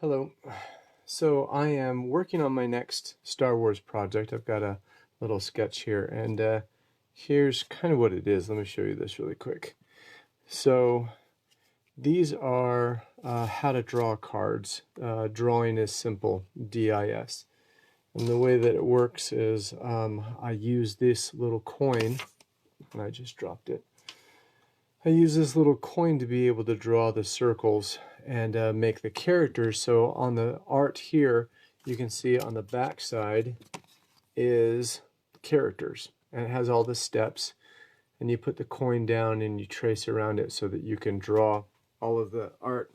Hello. So I am working on my next Star Wars project. I've got a little sketch here, and here's kind of what it is. Let me show you this really quick. So these are how to draw cards. Drawing is simple, DIS. And the way that it works is I use this little coin, and I just dropped it. I use this little coin to be able to draw the circles and make the characters. So on the art here, you can see on the back side is characters, and it has all the steps, and you put the coin down and you trace around it so that you can draw all of the art.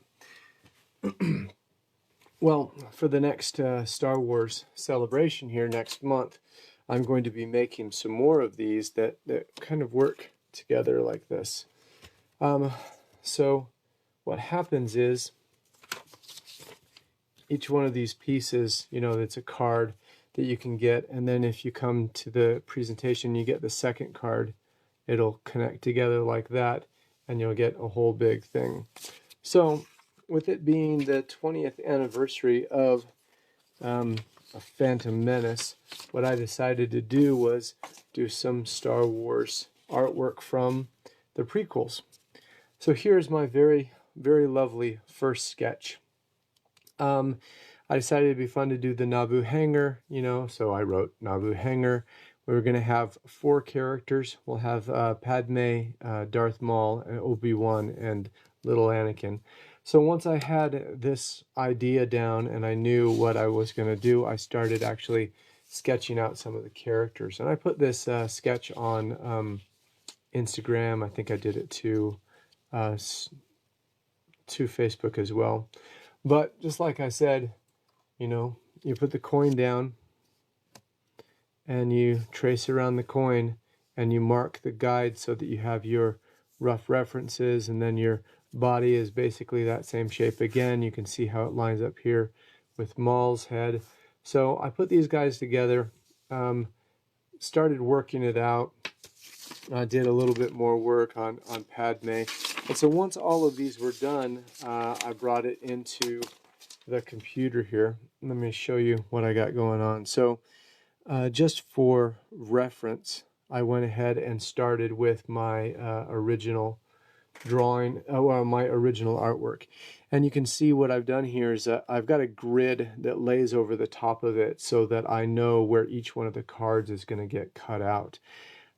Well, for the next Star Wars celebration here next month, I'm going to be making some more of these that kind of work together like this. So what happens is each one of these pieces, you know, it's a card that you can get, and then if you come to the presentation, you get the second card. It'll connect together like that, and you'll get a whole big thing. So with it being the 20th anniversary of a Phantom Menace, what I decided to do was do some Star Wars artwork from the prequels. So here's my very, very lovely first sketch. I decided it'd be fun to do the Naboo hangar, you know, so I wrote Naboo hangar. We're going to have 4 characters. We'll have Padme, Darth Maul, and Obi-Wan, and little Anakin. So once I had this idea down and I knew what I was going to do, I started actually sketching out some of the characters. And I put this sketch on Instagram. I think I did it to Facebook as well. But just like I said, you know, you put the coin down and you trace around the coin and you mark the guide so that you have your rough references, and then your body is basically that same shape again. You can see how it lines up here with Maul's head. So I put these guys together, started working it out. I did a little bit more work on Padme. And so once all of these were done, I brought it into the computer here. Let me show you what I got going on. So just for reference, I went ahead and started with my original drawing, my original artwork. And you can see what I've done here is I've got a grid that lays over the top of it so that I know where each one of the cards is going to get cut out.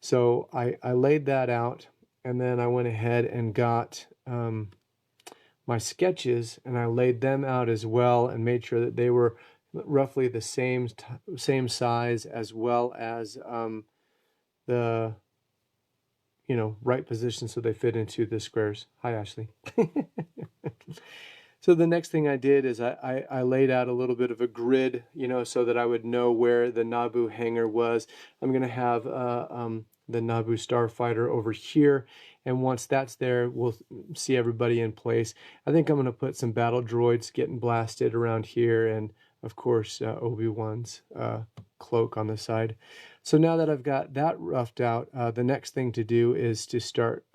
So I laid that out, and then I went ahead and got my sketches, and I laid them out as well and made sure that they were roughly the same size, as well as the right position so they fit into the squares. Hi, Ashley. So the next thing I did is I laid out a little bit of a grid, so that I would know where the Naboo hangar was. I'm going to have the Naboo starfighter over here, and once that's there, we'll see everybody in place. I think I'm going to put some battle droids getting blasted around here, and of course Obi-Wan's cloak on the side. So now that I've got that roughed out, the next thing to do is to start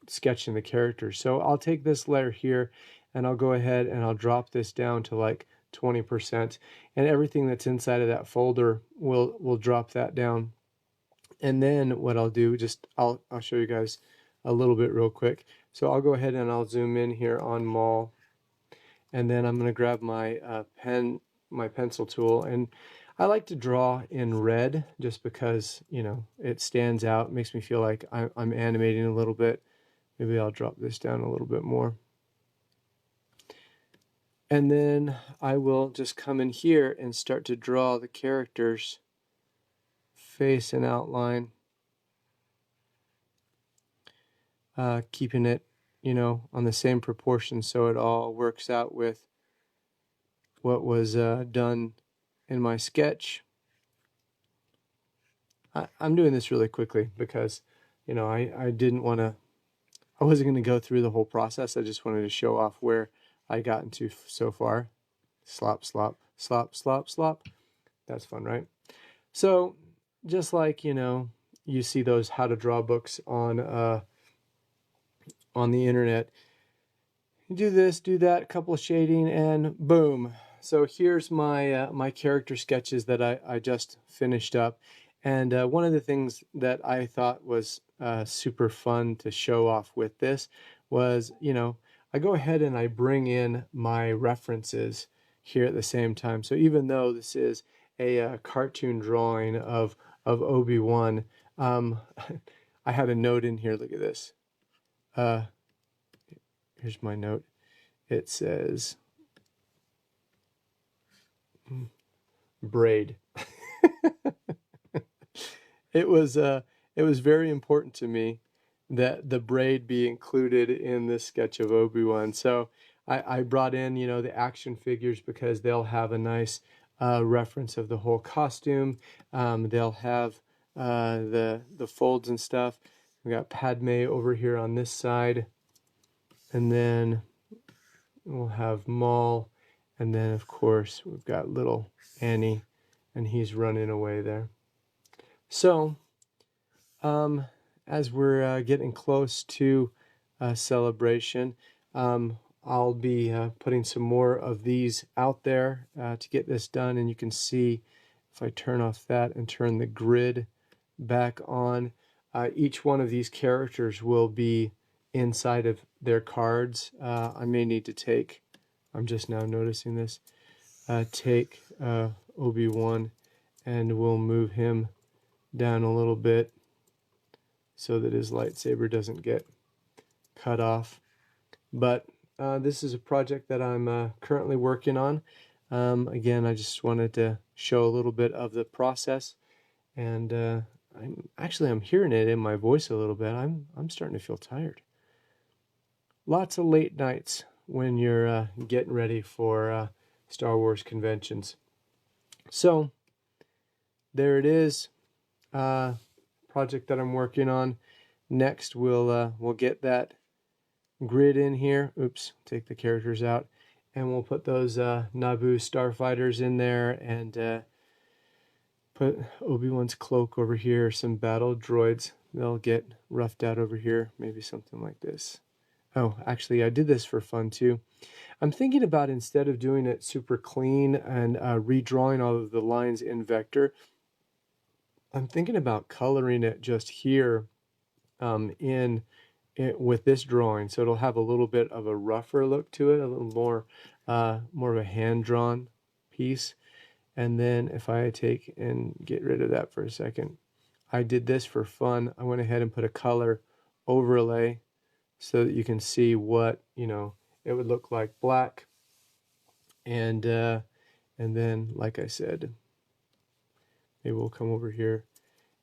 sketching the characters. So I'll take this layer here, and I'll go ahead and I'll drop this down to like 20%, and everything that's inside of that folder will drop that down. And then what I'll do, I'll show you guys a little bit real quick. So I'll go ahead and I'll zoom in here on Maul, and then I'm going to grab my my pencil tool, and I like to draw in red just because it stands out, makes me feel like I'm animating a little bit. Maybe I'll drop this down a little bit more. And then I will just come in here and start to draw the characters' face and outline, keeping it, on the same proportion so it all works out with what was done in my sketch. I'm doing this really quickly because, I didn't want to, I wasn't going to go through the whole process. I just wanted to show off where I got into so far. Slop, slop, slop, slop, slop. That's fun, right? So just like, you know, you see those how to draw books on the internet, you do this, do that, a couple of shading, and boom. So here's my my character sketches that I just finished up. And one of the things that I thought was super fun to show off with this was, you know, I go ahead and I bring in my references here at the same time. So even though this is a cartoon drawing of Obi-Wan, I had a note in here. Look at this. Here's my note. It says braid. It was very important to me that the braid be included in this sketch of Obi-Wan. So I brought in, you know, the action figures because they'll have a nice reference of the whole costume. They'll have the folds and stuff. We got Padme over here on this side, and then we'll have Maul, and then of course we've got little Annie, and he's running away there. So as we're getting close to Celebration, I'll be putting some more of these out there to get this done. And you can see if I turn off that and turn the grid back on, each one of these characters will be inside of their cards. I may need to take, I'm just now noticing this, take Obi-Wan, and we'll move him down a little bit so that his lightsaber doesn't get cut off. But this is a project that I'm currently working on. Again, I just wanted to show a little bit of the process, and I'm hearing it in my voice a little bit. I'm starting to feel tired. Lots of late nights when you're getting ready for Star Wars conventions. So there it is. Project that I'm working on. Next, we'll get that grid in here. Oops, take the characters out, and we'll put those Naboo starfighters in there, and put Obi-Wan's cloak over here. Some battle droids. They'll get roughed out over here. Maybe something like this. Oh, actually, I did this for fun too. I'm thinking about, instead of doing it super clean and redrawing all of the lines in vector, I'm thinking about coloring it just here with this drawing, so it'll have a little bit of a rougher look to it, a little more of a hand-drawn piece. And then if I take and get rid of that for a second, I did this for fun. I went ahead and put a color overlay so that you can see what, you know, it would look like black. And then, like I said, maybe we'll come over here,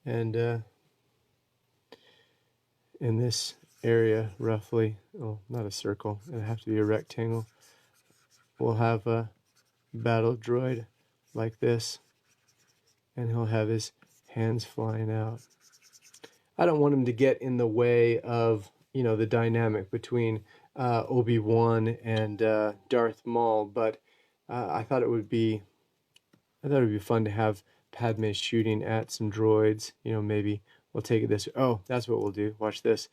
and in this area, roughly, oh, not a circle, it'll have to be a rectangle, we'll have a battle droid like this, and he'll have his hands flying out. I don't want him to get in the way of, you know, the dynamic between Obi-Wan and Darth Maul, but I thought it would be fun to have Padme shooting at some droids. You know, maybe we'll take it this. Oh, that's what we'll do. Watch this.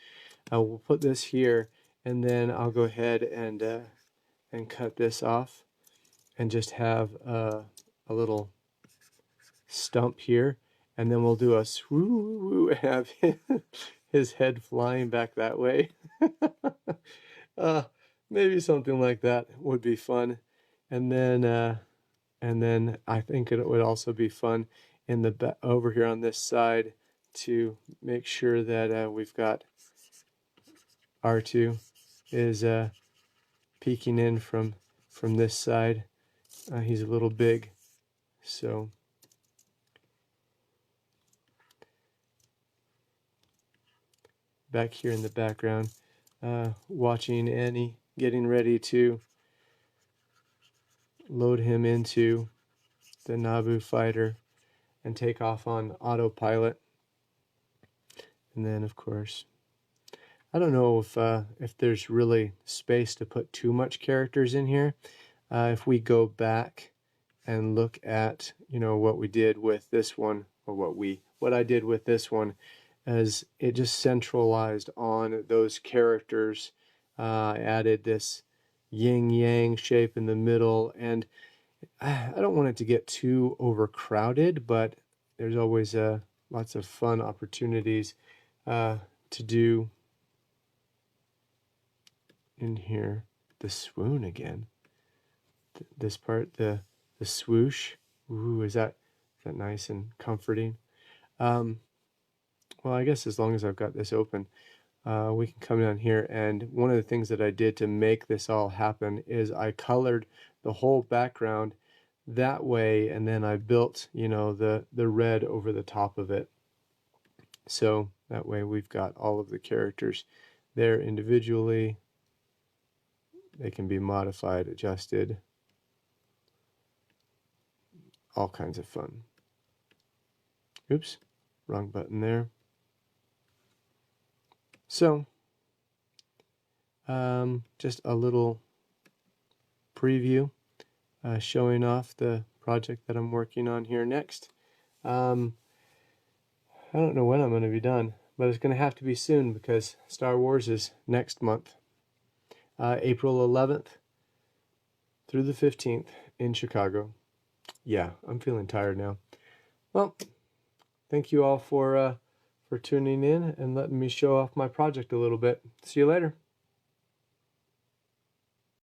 We'll put this here, and then I'll go ahead and cut this off, and just have a little stump here, and then we'll do a swoo and have his head flying back that way. Maybe something like that would be fun. And then I think it would also be fun in the over here on this side to make sure that we've got R2 is peeking in from this side. He's a little big, so back here in the background, watching Annie getting ready to load him into the Naboo fighter and take off on autopilot. And then, of course, I don't know if there's really space to put too much characters in here. If we go back and look at, you know, what we did with this one, or what I did with this one, as it just centralized on those characters. I added this yin-yang shape in the middle, and I don't want it to get too overcrowded, but there's always lots of fun opportunities to do in here. The swoon again. This part, the swoosh. Ooh, is that nice and comforting? Well, I guess as long as I've got this open, we can come down here, and one of the things that I did to make this all happen is I colored the whole background that way, and then I built, you know, the red over the top of it. So that way we've got all of the characters there individually. They can be modified, adjusted, all kinds of fun. Oops, wrong button there. So, just a little preview showing off the project that I'm working on here next. I don't know when I'm going to be done, but it's going to have to be soon because Star Wars is next month. April 11th through the 15th in Chicago. Yeah, I'm feeling tired now. Well, thank you all for tuning in and letting me show off my project a little bit. See you later.